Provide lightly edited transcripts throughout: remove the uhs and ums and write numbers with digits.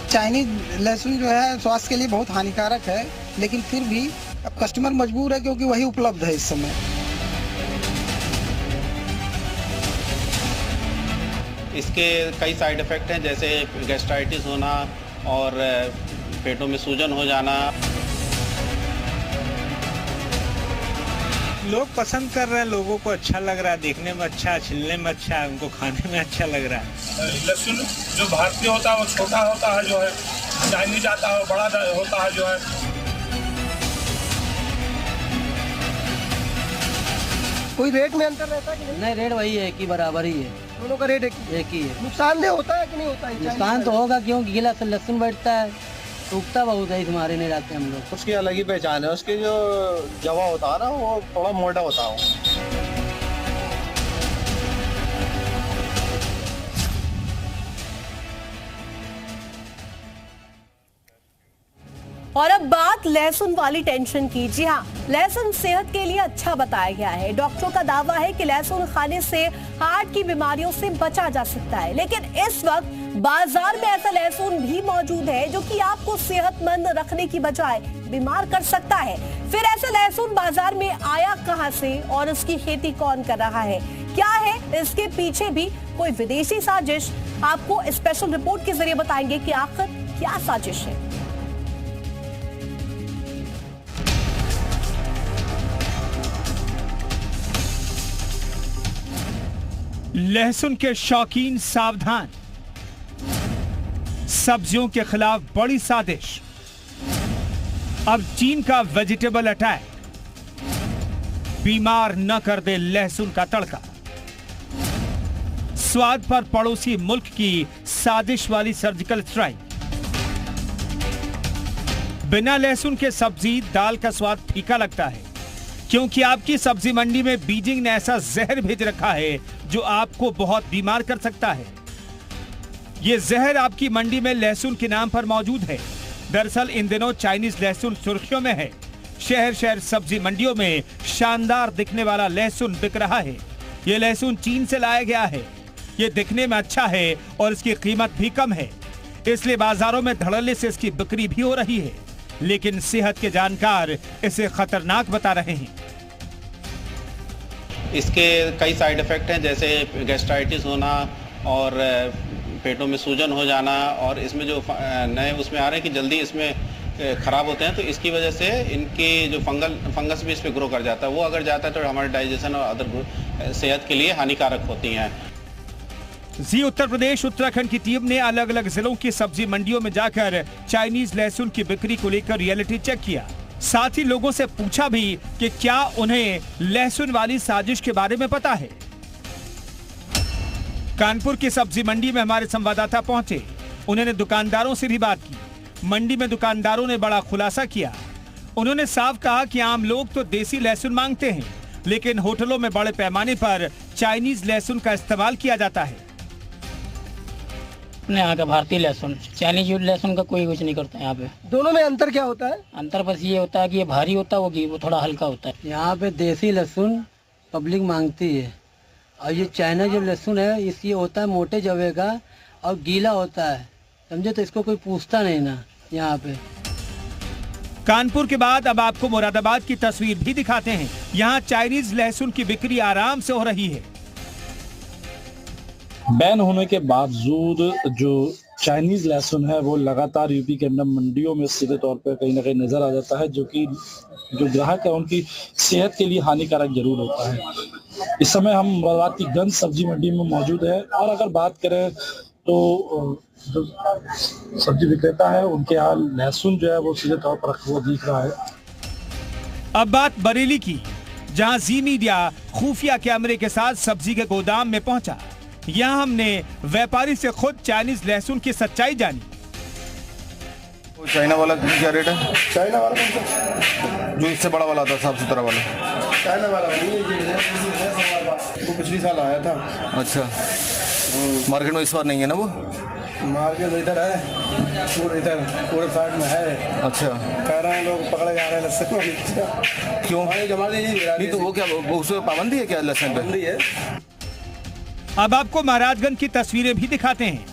Chinese लहसुन जो है स्वास्थ्य के लिए बहुत हानिकारक है, लेकिन फिर भी अब कस्टमर मजबूर है क्योंकि वही उपलब्ध है इस समय। इसके कई साइड इफ़ेक्ट हैं, जैसे गैस्ट्राइटिस होना और पेटों में सूजन हो जाना। लोग पसंद कर रहे हैं, लोगों को अच्छा लग रहा है, देखने में अच्छा, छिलने में अच्छा, उनको खाने में अच्छा लग रहा है। लहसुन जो भारतीय होता है वो छोटा होता है, जो है चाइनीज आता है वो बड़ा होता है जो है। कोई रेट में अंतर रहता है कि नहीं? नहीं, रेट वही है कि बराबर ही है, दोनों का रेट एक ही है। नुकसानदेह होता है कि नहीं होता है? नुकसान तो होगा, क्योंकि गीला से लहसुन बैठता है, टूकता बहुत है, हमारे नहीं रहते हम लोग। उसकी अलग ही पहचान है, उसकी जो जवा होता है ना वो थोड़ा मोटा होता है। और अब बात लहसुन वाली टेंशन की। जी हाँ, लहसुन सेहत के लिए अच्छा बताया गया है। डॉक्टरों का दावा है कि लहसुन खाने से हार्ट की बीमारियों से बचा जा सकता है, लेकिन इस वक्त बाजार में ऐसा लहसुन भी मौजूद है जो कि आपको सेहतमंद रखने की बजाय बीमार कर सकता है। फिर ऐसा लहसुन बाजार में आया कहां से और इसकी खेती कौन कर रहा है? क्या है इसके पीछे भी कोई विदेशी साजिश? आपको स्पेशल रिपोर्ट के जरिए बताएंगे कि आखिर क्या साजिश है। लहसुन के शौकीन सावधान, सब्जियों के खिलाफ बड़ी साजिश। अब चीन का वेजिटेबल अटैक, बीमार न कर दे लहसुन का तड़का। स्वाद पर पड़ोसी मुल्क की साजिश वाली सर्जिकल स्ट्राइक। बिना लहसुन के सब्जी दाल का स्वाद फीका लगता है, क्योंकि आपकी सब्जी मंडी में बीजिंग ने ऐसा जहर भेज रखा है जो आपको बहुत बीमार कर सकता है। यह जहर आपकी मंडी में लहसुन के नाम पर मौजूद है। दरअसल इन दिनों चाइनीज लहसुन सुर्खियों में है। शहर शहर सब्जी मंडियों में शानदार दिखने वाला लहसुन बिक रहा है। यह लहसुन चीन से लाया गया है। यह दिखने में अच्छा है और इसकी कीमत भी कम है, इसलिए बाजारों में धड़ल्ले से इसकी बिक्री भी हो रही है। लेकिन सेहत के जानकार इसे खतरनाक बता रहे हैं। इसके कई साइड इफ़ेक्ट हैं, जैसे गैस्ट्राइटिस होना और पेटों में सूजन हो जाना, और इसमें जो नए उसमें आ रहे हैं कि जल्दी इसमें ख़राब होते हैं, तो इसकी वजह से इनकी जो फंगस भी इस पर ग्रो कर जाता है। वो अगर जाता है तो हमारे डाइजेशन और अदर सेहत के लिए हानिकारक होती हैं। जी उत्तर प्रदेश उत्तराखंड की टीम ने अलग अलग जिलों की सब्जी मंडियों में जाकर चाइनीज लहसुन की बिक्री को लेकर रियलिटी चेक किया। साथ ही लोगों से पूछा भी कि क्या उन्हें लहसुन वाली साजिश के बारे में पता है। कानपुर की सब्जी मंडी में हमारे संवाददाता पहुंचे। उन्होंने दुकानदारों से भी बात की। मंडी में दुकानदारों ने बड़ा खुलासा किया। उन्होंने साफ कहा कि आम लोग तो देसी लहसुन मांगते हैं, लेकिन होटलों में बड़े पैमाने पर चाइनीज लहसुन का इस्तेमाल किया जाता है। अपने यहाँ का भारतीय लहसुन, चाइनीज लहसुन का कोई कुछ नहीं करता है यहाँ पे। दोनों में अंतर क्या होता है? अंतर बस ये होता है कि ये भारी होता है, वो थोड़ा हल्का होता है। यहाँ पे देसी लहसुन पब्लिक मांगती है, और ये चाइना जो लहसुन है इसलिए होता है मोटे जवे का और गीला होता है, समझे, तो इसको कोई पूछता नहीं ना यहाँ पे। कानपुर के बाद अब आपको मुरादाबाद की तस्वीर भी दिखाते हैं। यहाँ चाइनीज लहसुन की बिक्री आराम से हो रही है। बैन होने के बावजूद जो चाइनीज लहसुन है वो लगातार यूपी के अंदर मंडियों में सीधे तौर पर कहीं ना कहीं नजर आ जाता है, जो कि जो ग्राहक है उनकी सेहत के लिए हानिकारक जरूर होता है। इस समय हम मुरादाबाद की गंज सब्जी मंडी में मौजूद है, और अगर बात करें तो जो सब्जी विक्रेता है उनके यहाँ लहसुन जो है वो सीधे तौर पर रखा हुआ दिख रहा है। अब बात बरेली की, जहां जी मीडिया खुफिया कैमरे के साथ सब्जी के गोदाम में पहुंचा। यहाँ हमने व्यापारी से खुद चाइनीज लहसुन की सच्चाई जानी। चाइना वाला क्या रेट है? चाइना वाला जो इससे बड़ा वाला था, साफ सुथरा वाला। चाइना वाला वो पिछली साल आया था। अच्छा, मार्केट में इस बार नहीं है ना? वो मार्केट इधर है, पूरे साइड में है। अच्छा, कह रहे हैं लोग पकड़े जा रहे हैं लहसुन। क्यों? नहीं तो वो क्या उसमें पाबंदी है क्या लहसुन पे? अब आपको महाराजगंज की तस्वीरें भी दिखाते हैं।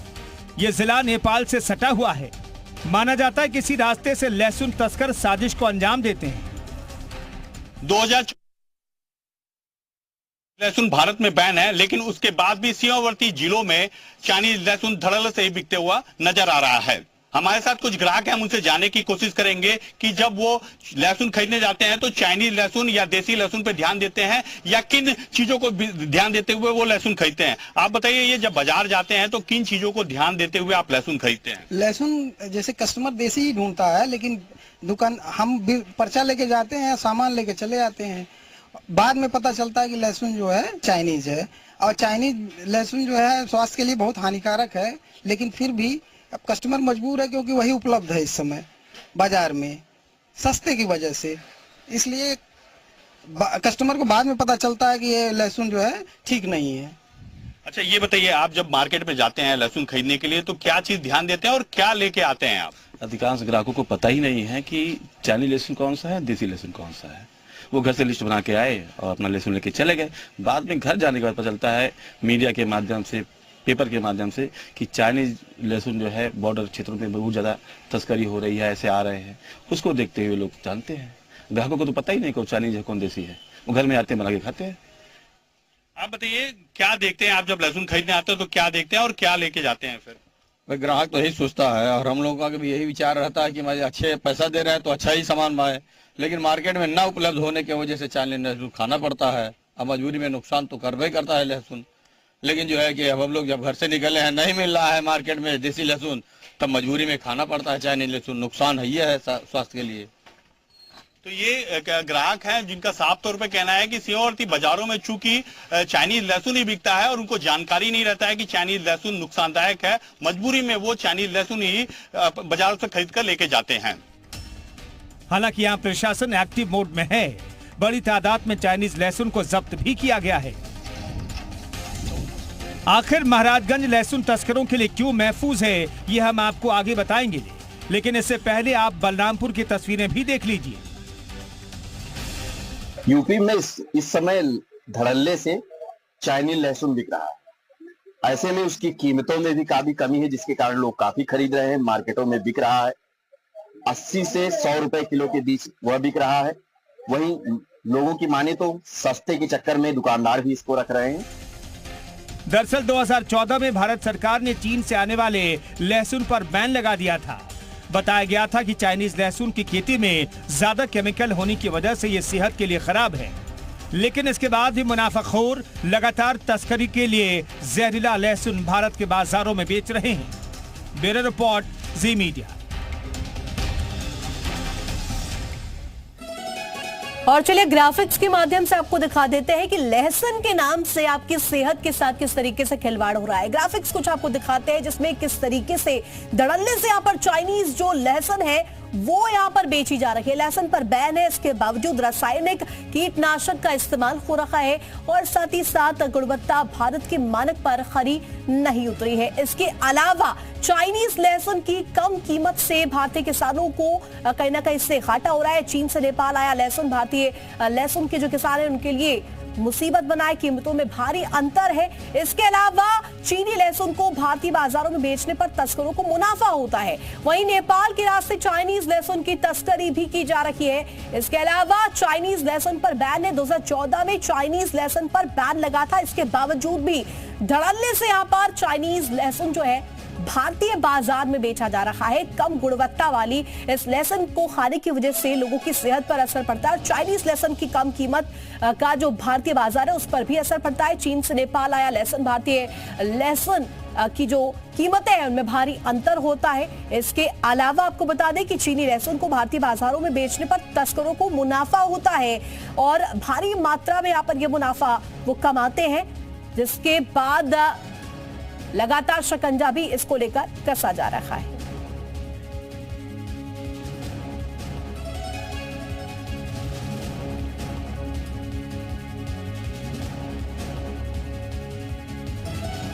ये जिला नेपाल से सटा हुआ है। माना जाता है किसी रास्ते से लहसुन तस्कर साजिश को अंजाम देते हैं। 2000 लहसुन भारत में बैन है, लेकिन उसके बाद भी सीमावर्ती जिलों में चाइनीज लहसुन धड़ल्ले से ही बिकते हुआ नजर आ रहा है। हमारे साथ कुछ ग्राहक हैं, हम उनसे जानने की कोशिश करेंगे कि जब वो लहसुन खरीदने जाते हैं तो चाइनीज लहसुन या देसी लहसुन पे ध्यान देते हैं या किन चीजों को ध्यान देते हुए वो लहसुन खरीदते हैं। आप बताइए, ये जब बाजार जाते हैं तो किन चीजों को ध्यान देते हुए आप लहसुन खरीदते हैं? लहसुन जैसे कस्टमर देसी ही ढूंढता है, लेकिन दुकान हम भी पर्चा लेके जाते हैं, सामान लेके चले जाते हैं। बाद में पता चलता है कि लहसुन जो है चाइनीज है, और चाइनीज लहसुन जो है स्वास्थ्य के लिए बहुत हानिकारक है, लेकिन फिर भी अब कस्टमर मजबूर है क्योंकि वही उपलब्ध है इस समय बाजार में सस्ते की वजह से। इसलिए कस्टमर को बाद में पता चलता है कि ये लहसुन जो है ठीक नहीं है। अच्छा, ये बताइए, आप जब मार्केट में जाते हैं लहसुन खरीदने के लिए तो क्या चीज ध्यान देते हैं और क्या लेके आते हैं आप? अधिकांश ग्राहकों को पता ही नहीं है कि चाइनीज लहसुन कौन सा है, देसी लहसुन कौन सा है। वो घर से लिस्ट बना के आए और अपना लहसुन लेके चले गए। बाद में घर जाने के बाद पता चलता है मीडिया के माध्यम से, पेपर के माध्यम से, कि चाइनीज लहसुन जो है बॉर्डर क्षेत्रों में बहुत ज़्यादा तस्करी हो रही है, ऐसे आ रहे हैं। उसको देखते हुए लोग जानते हैं। ग्राहकों को तो पता ही नहीं कौन चाइनीज है कौन देसी है, वो घर में आते हैं बना के खाते हैं। आप बताइए, क्या देखते हैं आप जब लहसुन खरीदने आते हैं तो क्या देखते हैं और क्या लेके जाते हैं फिर? भाई ग्राहक तो यही सोचता है और हम लोगों का भी यही विचार रहता है कि मुझे अच्छे पैसा दे रहे हैं तो अच्छा ही सामान पाए, लेकिन मार्केट में ना उपलब्ध होने की वजह से चाइनीज लहसुन खाना पड़ता है। अब मजबूरी में नुकसान तो करवे करता है लहसुन, लेकिन जो है कि अब हम लोग जब घर से निकले हैं, नहीं मिल रहा है मार्केट में देसी लहसुन, तब मजबूरी में खाना पड़ता है चाइनीज लहसुन। नुकसान है स्वास्थ्य के लिए। तो ये ग्राहक हैं जिनका साफ तौर पे कहना है कि सीमावर्ती बाजारों में चूंकि चाइनीज लहसुन ही बिकता है और उनको जानकारी नहीं रहता है कि चाइनीज लहसुन नुकसानदायक है, मजबूरी में वो चाइनीज लहसुन ही बाजारों से खरीद कर लेके जाते हैं। हालांकि यहाँ प्रशासन एक्टिव मोड में है। बड़ी तादाद में चाइनीज लहसुन को जब्त भी किया गया है। आखिर महाराजगंज लहसुन तस्करों के लिए क्यों महफूज है, ये हम आपको आगे बताएंगे, लेकिन इससे पहले आप बलरामपुर की तस्वीरें भी देख लीजिए। यूपी में इस समय धड़ल्ले से चाइनीज लहसुन बिक रहा है। ऐसे में उसकी कीमतों में भी काफी कमी है, जिसके कारण लोग काफी खरीद रहे हैं। मार्केटों में बिक रहा है 80 से 100 रुपए किलो के बीच वह बिक रहा है। वहीं लोगों की माने तो सस्ते के चक्कर में दुकानदार भी इसको रख रहे हैं। दरअसल 2014 में भारत सरकार ने चीन से आने वाले लहसुन पर बैन लगा दिया था। बताया गया था कि चाइनीज लहसुन की खेती में ज्यादा केमिकल होने की वजह से ये सेहत के लिए खराब है, लेकिन इसके बाद भी मुनाफाखोर लगातार तस्करी के लिए जहरीला लहसुन भारत के बाजारों में बेच रहे हैं। ब्यूरो रिपोर्ट, जी मीडिया। और चलिए ग्राफिक्स के माध्यम से आपको दिखा देते हैं कि लहसुन के नाम से आपकी सेहत के साथ किस तरीके से खिलवाड़ हो रहा है। ग्राफिक्स कुछ आपको दिखाते हैं जिसमें किस तरीके से धड़ल्ले से यहाँ पर चाइनीज जो लहसुन है वो यहाँ पर बेची जा रही है। लहसुन पर बैन है, इसके बावजूद रासायनिक कीटनाशक का इस्तेमाल हो रहा है और साथ ही साथ गुणवत्ता भारत के मानक पर खरी नहीं उतरी है। इसके अलावा चाइनीज लहसुन की कम कीमत से भारतीय किसानों को कहीं ना कहीं इससे घाटा हो रहा है। चीन से नेपाल आया लहसुन भारतीय लहसुन के जो किसान हैं उनके लिए मुसीबत बनाए, कीमतों में भारी अंतर है। इसके अलावा चीनी लहसुन को भारतीय बाजारों में बेचने पर तस्करों को मुनाफा होता है। वहीं नेपाल के रास्ते चाइनीज लहसुन की तस्करी भी की जा रही है। इसके अलावा चाइनीज लहसुन पर बैन है। 2014 में चाइनीज लहसुन पर बैन लगा था, इसके बावजूद भी धड़ल्ले से यहाँ पर चाइनीज लहसुन जो है भारतीय बाजार में बेचा जा रहा है। कम गुणवत्ता वाली इस लहसुन को खाने की वजह से लोगों की सेहत पर असर पड़ता है। चाइनीज लहसुन की कम कीमत का जो भारतीय बाजार है उस पर भी असर पड़ता है। चीन से नेपाल आया लहसुन भारतीय लहसुन की जो कीमतें हैं उनमें भारी अंतर होता है। इसके अलावा आपको बता दें कि चीनी लहसुन को भारतीय बाजारों में बेचने पर तस्करों को मुनाफा होता है और भारी मात्रा में यहाँ पर यह मुनाफा वो कमाते हैं, जिसके बाद लगातार शिकंजा भी इसको लेकर कसा जा रहा है।